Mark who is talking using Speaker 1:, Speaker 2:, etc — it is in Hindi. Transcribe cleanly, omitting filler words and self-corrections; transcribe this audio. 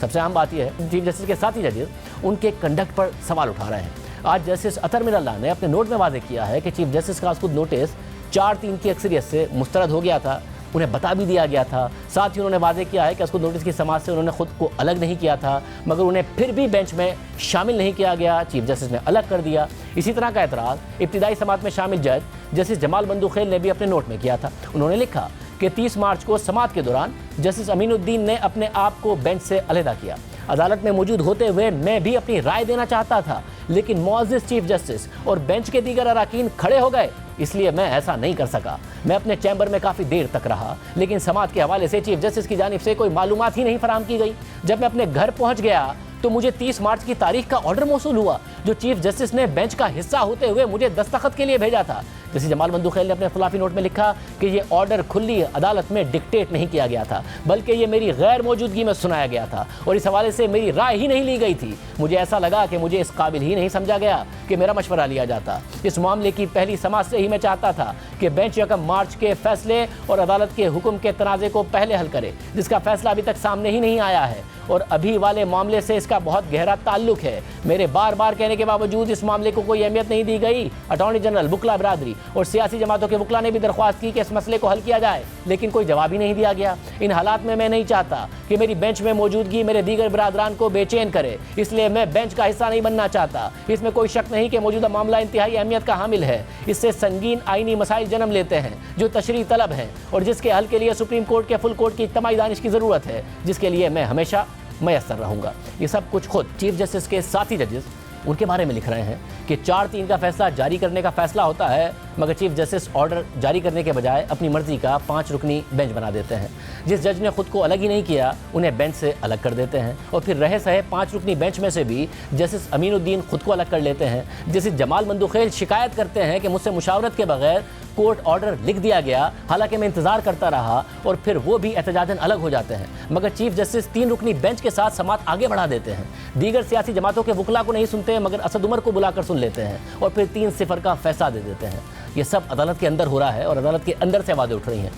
Speaker 1: सबसे आम बात यह है चीफ जस्टिस के साथ ही जजेस उनके कंडक्ट पर सवाल उठा रहे हैं। आज जस्टिस अतर मिनल्ला ने अपने नोट में वादे किया है कि चीफ जस्टिस का खुद नोटिस 4-3 की अक्सरियत से मुस्तरद हो गया था, उन्हें बता भी दिया गया था। साथ ही उन्होंने वादे किया है कि उसको नोटिस की समाज से उन्होंने खुद को अलग नहीं किया था, मगर उन्हें फिर भी बेंच में शामिल नहीं किया गया, चीफ जस्टिस ने अलग कर दिया। इसी तरह का एतराज़ इब्तिदाई समात में शामिल जज जस्टिस जमाल बंदूखेल ने भी अपने नोट में किया था। उन्होंने लिखा कि 30 मार्च को समात के दौरान जस्टिस अमीनुद्दीन ने अपने आप को बेंच से अलहदा किया। अदालत में मौजूद होते हुए मैं भी अपनी राय देना चाहता था, लेकिन मुअज़्ज़िज़ चीफ जस्टिस और बेंच के दीगर अराकीन खड़े हो गए, इसलिए मैं ऐसा नहीं कर सका। मैं अपने चैम्बर में काफ़ी देर तक रहा, लेकिन समात के हवाले से चीफ जस्टिस की जानिब से कोई मालूमात ही नहीं फराहम की गई। जब मैं अपने घर पहुंच गया तो मुझे 30 मार्च की तारीख का ऑर्डर मौसूल हुआ, जो चीफ जस्टिस ने बेंच का हिस्सा होते हुए मुझे दस्तखत के लिए भेजा था। जस्टिस जमाल बंदूखेल ने अपने खिलाफी नोट में लिखा कि ये ऑर्डर खुली अदालत में डिक्टेट नहीं किया गया था, बल्कि ये मेरी गैर मौजूदगी में सुनाया गया था और इस हवाले से मेरी राय ही नहीं ली गई थी। मुझे ऐसा लगा कि मुझे इस काबिल ही नहीं समझा गया कि मेरा मशवरा लिया जाता। इस मामले की पहली समात से ही मैं चाहता था कि बेंच 1 मार्च के फैसले और अदालत के हुक्म के तनाज़े को पहले हल करे, जिसका फैसला अभी तक सामने ही नहीं आया है और अभी वाले मामले से इसका बहुत गहरा ताल्लुक है। मेरे बार बार कहने के बावजूद इस मामले को कोई अहमियत नहीं दी गई। अटॉर्नी जनरल, वुकला बरादरी और सियासी जमातों के वुकला ने भी दरख्वास्त की कि इस मसले को हल किया जाए, लेकिन कोई जवाब ही नहीं दिया गया। इन हालात में मैं नहीं चाहता कि मेरी बेंच में मौजूदगी मेरे दीगर बरादरान को बेचैन करे, इसलिए मैं बेंच का हिस्सा नहीं बनना चाहता। इसमें कोई शक नहीं कि मौजूदा मामला इंतहाई अहमियत का हामिल है। इससे संगीन आईनी मसाइल जन्म लेते हैं जो तशरीह तलब हैं और जिसके हल के लिए सुप्रीम कोर्ट के फुल कोर्ट की इज्तिमाई दानिश की ज़रूरत है, जिसके लिए मैं हमेशा मैसर रहूँगा। ये सब कुछ खुद चीफ जस्टिस के साथी जजेस उनके बारे में लिख रहे हैं कि 4-3 का फैसला जारी करने का फैसला होता है, मगर चीफ जस्टिस ऑर्डर जारी करने के बजाय अपनी मर्जी का 5 रुकनी बेंच बना देते हैं। जिस जज ने खुद को अलग ही नहीं किया, उन्हें बेंच से अलग कर देते हैं और फिर रहे सहे 5 रुकनी बेंच में से भी जस्टिस अमीनुद्दीन खुद को अलग कर लेते हैं। जस्टिस जमाल बंदूखेल शिकायत करते हैं कि मुझसे मुशावरत के बगैर कोर्ट ऑर्डर लिख दिया गया, हालांकि मैं इंतजार करता रहा, और फिर वो भी एहतजाजन अलग हो जाते हैं। मगर चीफ जस्टिस 3 रुकनी बेंच के साथ समात आगे बढ़ा देते हैं। दीगर सियासी जमातों के वुकला को नहीं सुनते, मगर असद उमर को बुलाकर सुन लेते हैं और फिर 3-0 का फैसला दे देते हैं। ये सब अदालत के अंदर हो रहा है और अदालत के अंदर से आवाज़ें उठ रही हैं